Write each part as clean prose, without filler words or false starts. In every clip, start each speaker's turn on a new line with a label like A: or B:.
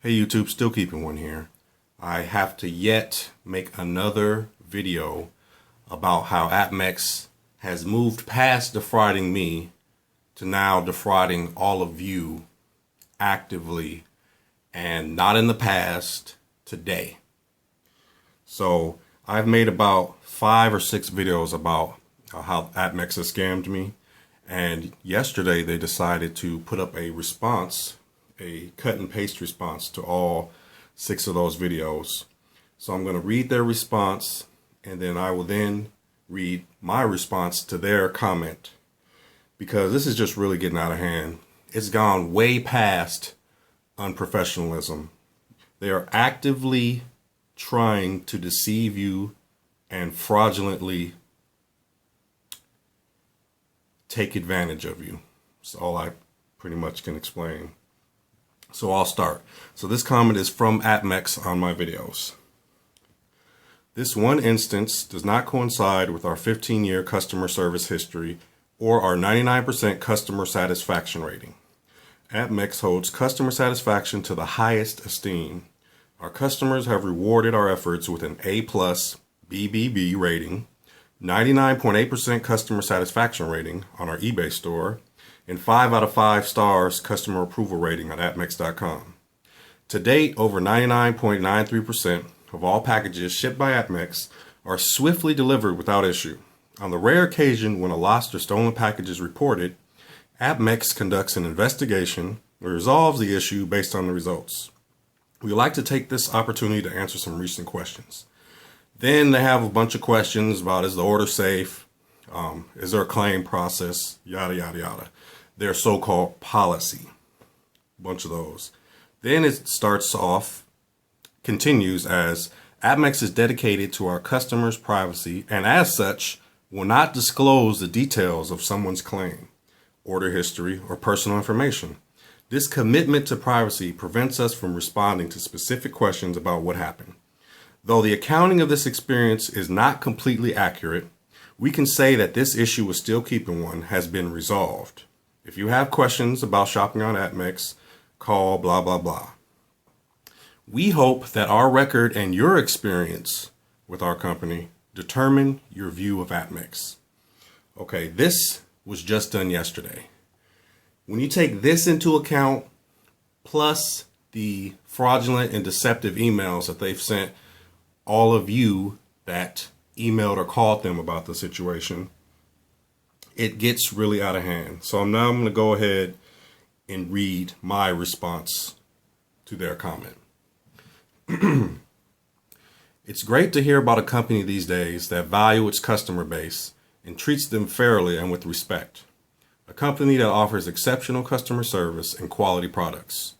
A: Hey YouTube, still keeping one here. I have to yet make another video about how Apmex has moved past defrauding me to now defrauding all of you actively and not in the past, today. So I've made about 5 or 6 videos about how Apmex has scammed me. And yesterday they decided to put up a response, a cut and paste response to all 6 of those videos. So I'm going to read their response and then I will then read my response to their comment, because this is just really getting out of hand. It's gone way past unprofessionalism. They are actively trying to deceive you and fraudulently take advantage of you. That's all I pretty much can explain. So I'll start. So this comment is from Apmex on my videos. This one instance does not coincide with our 15-year customer service history or our 99% customer satisfaction rating. Apmex holds customer satisfaction to the highest esteem. Our customers have rewarded our efforts with an A+ BBB rating, 99.8% customer satisfaction rating on our eBay store, and 5 out of 5 stars customer approval rating on Apmex.com. To date, over 99.93% of all packages shipped by Apmex are swiftly delivered without issue. On the rare occasion when a lost or stolen package is reported, Apmex conducts an investigation and resolves the issue based on the results. We would like to take this opportunity to answer some recent questions. Then they have a bunch of questions about, is the order safe? Is there a claim process? Yada, yada, yada. Their so-called policy. A bunch of those. Then it continues as, Apmex is dedicated to our customers' privacy and as such will not disclose the details of someone's claim, order history, or personal information. This commitment to privacy prevents us from responding to specific questions about what happened. Though the accounting of this experience is not completely accurate, we can say that this issue with still keeping one has been resolved. If you have questions about shopping on Apmex, call blah, blah, blah. We hope that our record and your experience with our company determine your view of Apmex. Okay, this was just done yesterday. When you take this into account, plus the fraudulent and deceptive emails that they've sent all of you that emailed or called them about the situation, it gets really out of hand. So now I'm going to go ahead and read my response to their comment. It's great to hear about a company these days that value its customer base and treats them fairly and with respect. A company that offers exceptional customer service and quality products.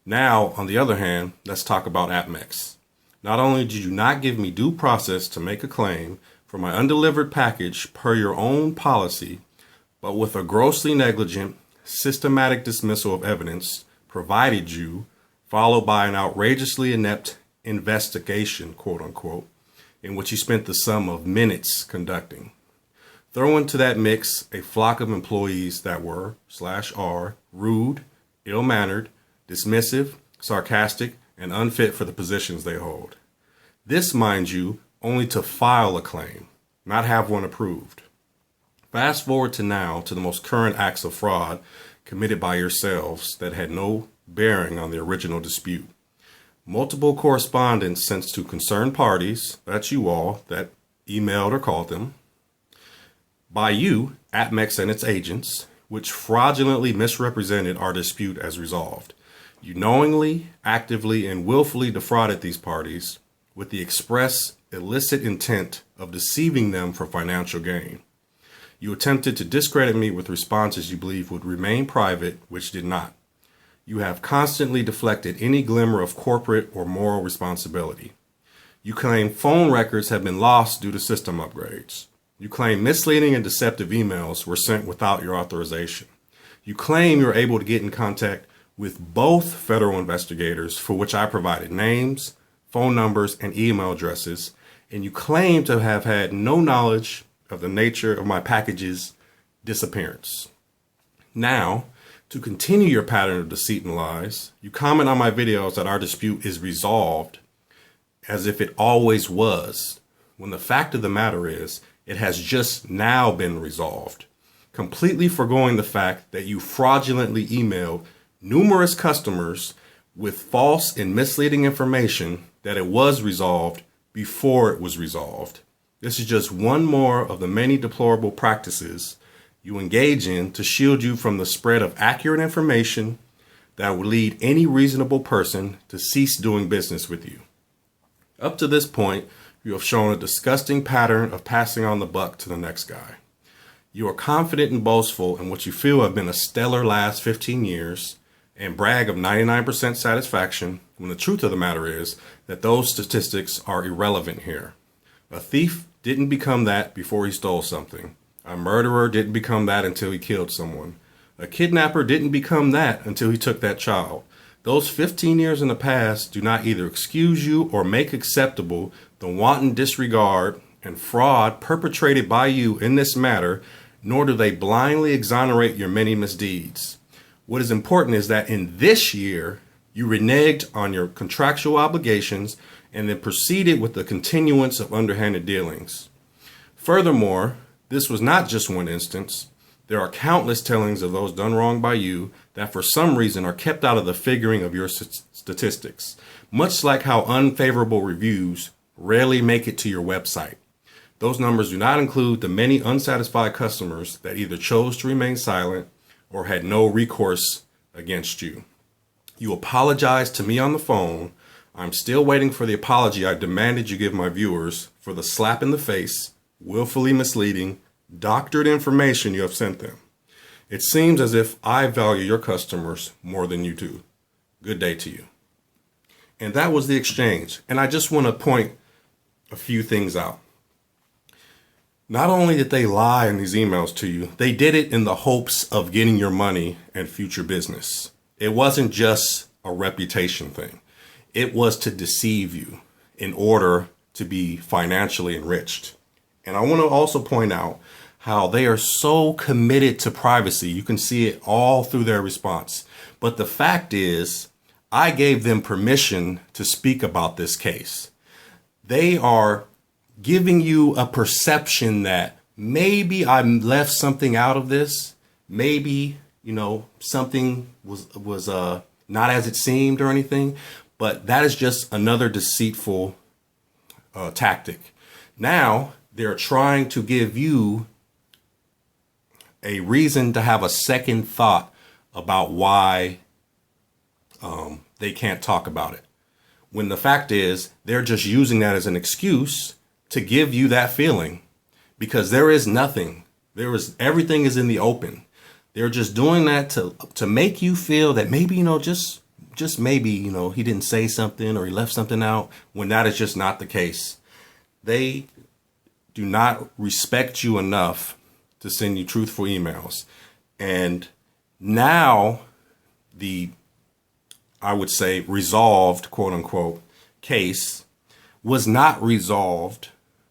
A: Now, on the other hand, let's talk about Apmex. Not only did you not give me due process to make a claim for my undelivered package per your own policy, but with a grossly negligent, systematic dismissal of evidence provided you, followed by an outrageously inept investigation, quote unquote, in which you spent the sum of minutes conducting. Throw into that mix a flock of employees that were, /are, rude, ill-mannered, dismissive, sarcastic, and unfit for the positions they hold. This, mind you, only to file a claim, not have one approved. Fast forward to now to the most current acts of fraud committed by yourselves that had no bearing on the original dispute. Multiple correspondence sent to concerned parties, that's you all, that emailed or called them, by you, Apmex and its agents, which fraudulently misrepresented our dispute as resolved. You knowingly, actively, and willfully defrauded these parties with the express illicit intent of deceiving them for financial gain. You attempted to discredit me with responses you believe would remain private, which did not. You have constantly deflected any glimmer of corporate or moral responsibility. You claim phone records have been lost due to system upgrades. You claim misleading and deceptive emails were sent without your authorization. You claim you were able to get in contact with both federal investigators, for which I provided names, phone numbers, and email addresses, and you claim to have had no knowledge of the nature of my package's disappearance. Now, To continue your pattern of deceit and lies, you comment on my videos that our dispute is resolved as if it always was, when the fact of the matter is, it has just now been resolved, completely forgoing the fact that you fraudulently emailed numerous customers with false and misleading information that it was resolved before it was resolved. This is just one more of the many deplorable practices you engage in to shield you from the spread of accurate information that would lead any reasonable person to cease doing business with you. Up to this point, you have shown a disgusting pattern of passing on the buck to the next guy. You are confident and boastful in what you feel have been a stellar last 15 years and brag of 99% satisfaction, when the truth of the matter is that those statistics are irrelevant here. A thief didn't become that before he stole something. A murderer didn't become that until he killed someone. A kidnapper didn't become that until he took that child. Those 15 years in the past do not either excuse you or make acceptable the wanton disregard and fraud perpetrated by you in this matter, nor do they blindly exonerate your many misdeeds. What is important is that in this year, you reneged on your contractual obligations and then proceeded with the continuance of underhanded dealings. Furthermore, this was not just one instance. There are countless tellings of those done wrong by you that for some reason are kept out of the figuring of your statistics, much like how unfavorable reviews rarely make it to your website. Those numbers do not include the many unsatisfied customers that either chose to remain silent or had no recourse against you. You apologized to me on the phone. I'm still waiting for the apology I demanded you give my viewers for the slap in the face, willfully misleading, doctored information you have sent them. It seems as if I value your customers more than you do. Good day to you. And that was the exchange. And I just want to point a few things out. Not only did they lie in these emails to you, they did it in the hopes of getting your money and future business. It wasn't just a reputation thing. It was to deceive you in order to be financially enriched. And I want to also point out how they are so committed to privacy. You can see it all through their response. But the fact is, I gave them permission to speak about this case. They are giving you a perception that maybe I left something out of this. Maybe, something was not as it seemed or anything. But that is just another deceitful tactic. Now, they're trying to give you a reason to have a second thought about why they can't talk about it. When the fact is, they're just using that as an excuse to give you that feeling, because there is nothing. Everything is in the open. They're just doing that to make you feel that maybe, just maybe, he didn't say something or he left something out, when that is just not the case. They do not respect you enough to send you truthful emails. And now I would say, resolved, quote unquote, case was not resolved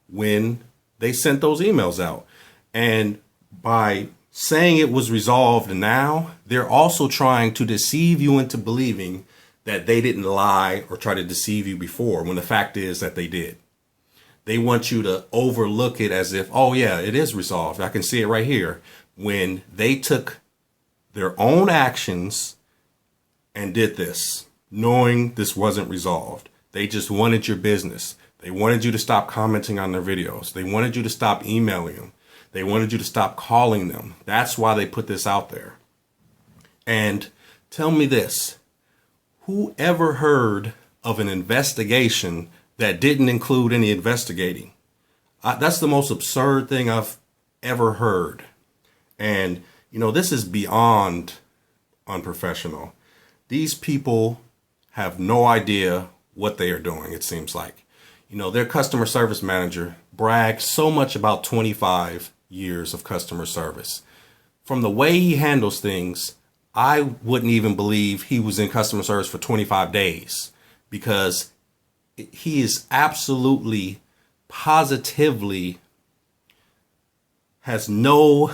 A: when they sent those emails out. And by saying it was resolved now, they're also trying to deceive you into believing that they didn't lie or try to deceive you before, when the fact is that they did. They want you to overlook it as if, oh yeah, it is resolved. I can see it right here. When they took their own actions and did this, knowing this wasn't resolved. They just wanted your business. They wanted you to stop commenting on their videos. They wanted you to stop emailing them. They wanted you to stop calling them. That's why they put this out there. And tell me this, who ever heard of an investigation that didn't include any investigating? That's the most absurd thing I've ever heard. And, this is beyond unprofessional. These people have no idea what they are doing, it seems like. Their customer service manager brags so much about 25 years of customer service. From the way he handles things, I wouldn't even believe he was in customer service for 25 days, because he is absolutely, positively has no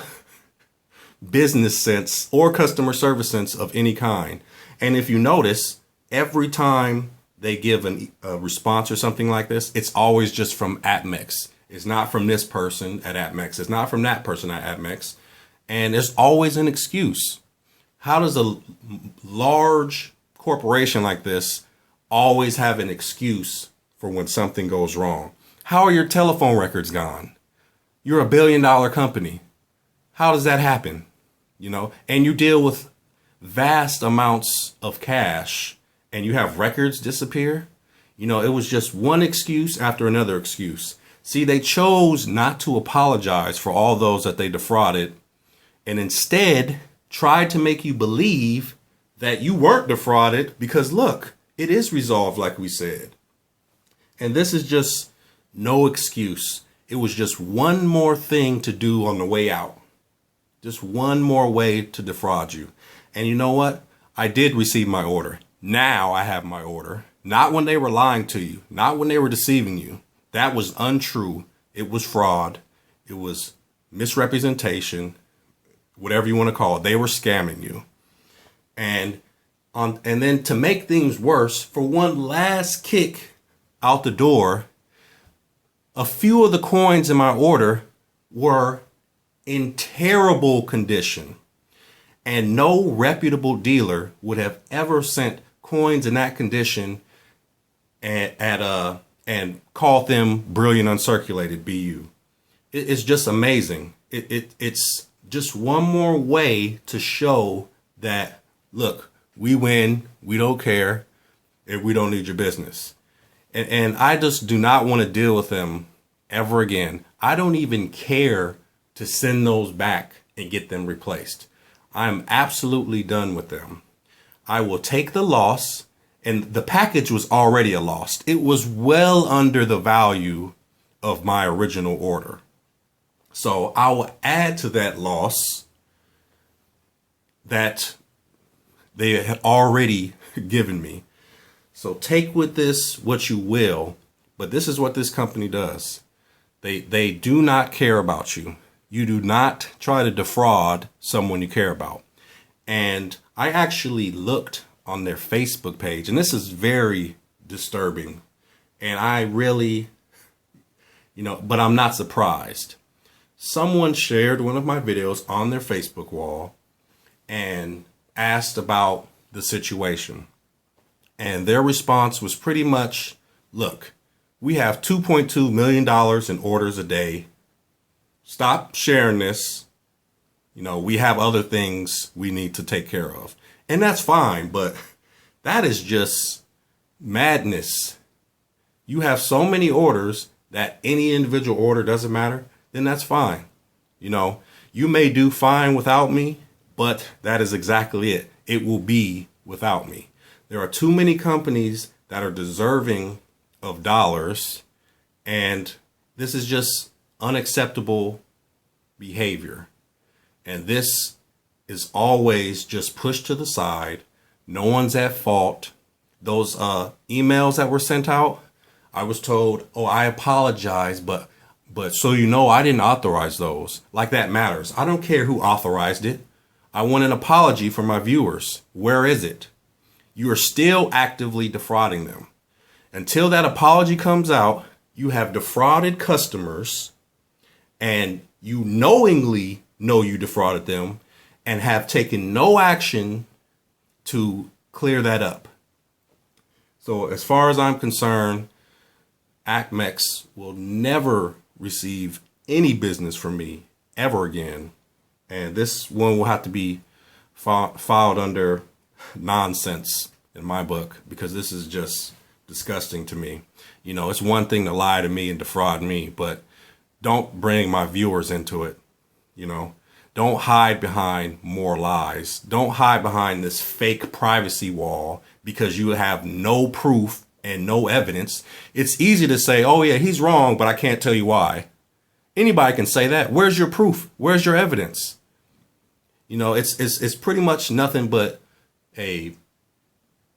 A: business sense or customer service sense of any kind. And if you notice, every time they give a response or something like this, it's always just from Apmex. It's not from this person at Apmex. It's not from that person at Apmex. And there's always an excuse. How does a large corporation like this always have an excuse for when something goes wrong? How are your telephone records gone? You're $1 billion company. How does that happen? And you deal with vast amounts of cash and you have records disappear. It was just one excuse after another excuse. See, they chose not to apologize for all those that they defrauded and instead tried to make you believe that you weren't defrauded because look, it is resolved like we said. And this is just no excuse. It was just one more thing to do on the way out. Just one more way to defraud you. And you know what? I did receive my order. Now I have my order. Not when they were lying to you. Not when they were deceiving you. That was untrue. It was fraud. It was misrepresentation. Whatever you want to call it. They were scamming you. And then to make things worse, for one last kick out the door, a few of the coins in my order were in terrible condition. And no reputable dealer would have ever sent coins in that condition and called them brilliant uncirculated BU. It's just amazing. It's just one more way to show that, look, we win, we don't care, and we don't need your business. And I just do not want to deal with them ever again. I don't even care to send those back and get them replaced. I'm absolutely done with them. I will take the loss, and the package was already a loss. It was well under the value of my original order. So I will add to that loss that they had already given me. So take with this what you will, but this is what this company does. They do not care about you. You do not try to defraud someone you care about. And I actually looked on their Facebook page, and this is very disturbing. And I really, but I'm not surprised. Someone shared one of my videos on their Facebook wall and asked about the situation. And their response was pretty much, look, we have $2.2 million in orders a day. Stop sharing this. We have other things we need to take care of. And that's fine, but that is just madness. You have so many orders that any individual order doesn't matter, then that's fine. You may do fine without me, but that is exactly it. It will be without me. There are too many companies that are deserving of dollars, and this is just unacceptable behavior. And this is always just pushed to the side. No one's at fault. Those emails that were sent out, I was told, oh, I apologize, but so I didn't authorize those. Like that matters. I don't care who authorized it. I want an apology from my viewers. Where is it? You are still actively defrauding them. Until that apology comes out, you have defrauded customers, and you knowingly know you defrauded them and have taken no action to clear that up. So as far as I'm concerned, Apmex will never receive any business from me ever again. And this one will have to be filed under nonsense in my book, because this is just disgusting to me. It's one thing to lie to me and defraud me, but don't bring my viewers into it. Don't hide behind more lies. Don't hide behind this fake privacy wall because you have no proof and no evidence. It's easy to say, oh yeah, he's wrong, but I can't tell you why. Anybody can say that. Where's your proof? Where's your evidence? It's pretty much nothing but a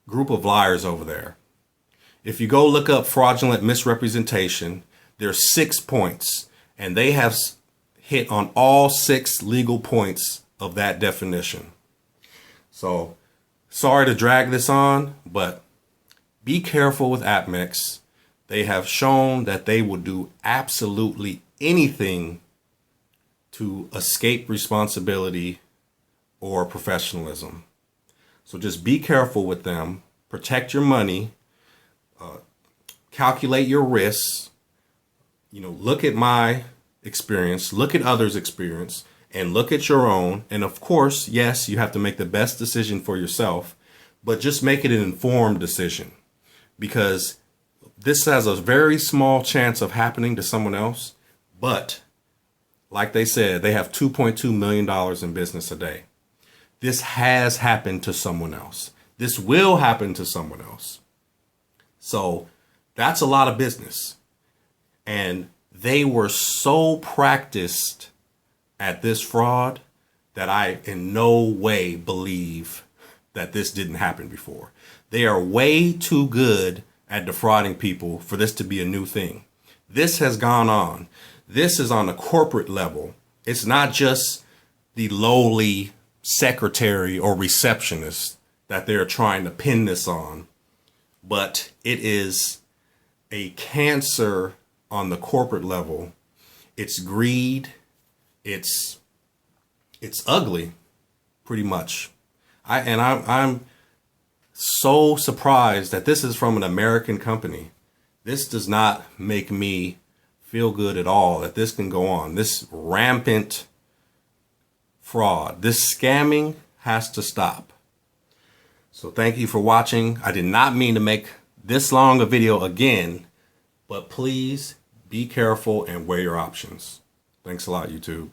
A: group of liars over there. If you go look up fraudulent misrepresentation, there's 6 points, and they have hit on all 6 legal points of that definition. So sorry to drag this on, but be careful with Apmex. They have shown that they will do absolutely anything to escape responsibility or professionalism. So just be careful with them. Protect your money. Calculate your risks. Look at my experience, look at others' experience, and look at your own. And of course, yes, you have to make the best decision for yourself, but just make it an informed decision, because this has a very small chance of happening to someone else. But like they said, they have $2.2 million in business a day. This has happened to someone else. This will happen to someone else. So that's a lot of business. And they were so practiced at this fraud that I in no way believe that this didn't happen before. They are way too good at defrauding people for this to be a new thing. This has gone on. This is on a corporate level. It's not just the lowly secretary or receptionist that they're trying to pin this on, but it is a cancer on the corporate level. It's greed. It's ugly, pretty much. I'm so surprised that this is from an American company. This does not make me feel good at all that this can go on. This rampant fraud, this scamming has to stop. So thank you for watching. I did not mean to make this long a video again, but please be careful and weigh your options. Thanks a lot, YouTube.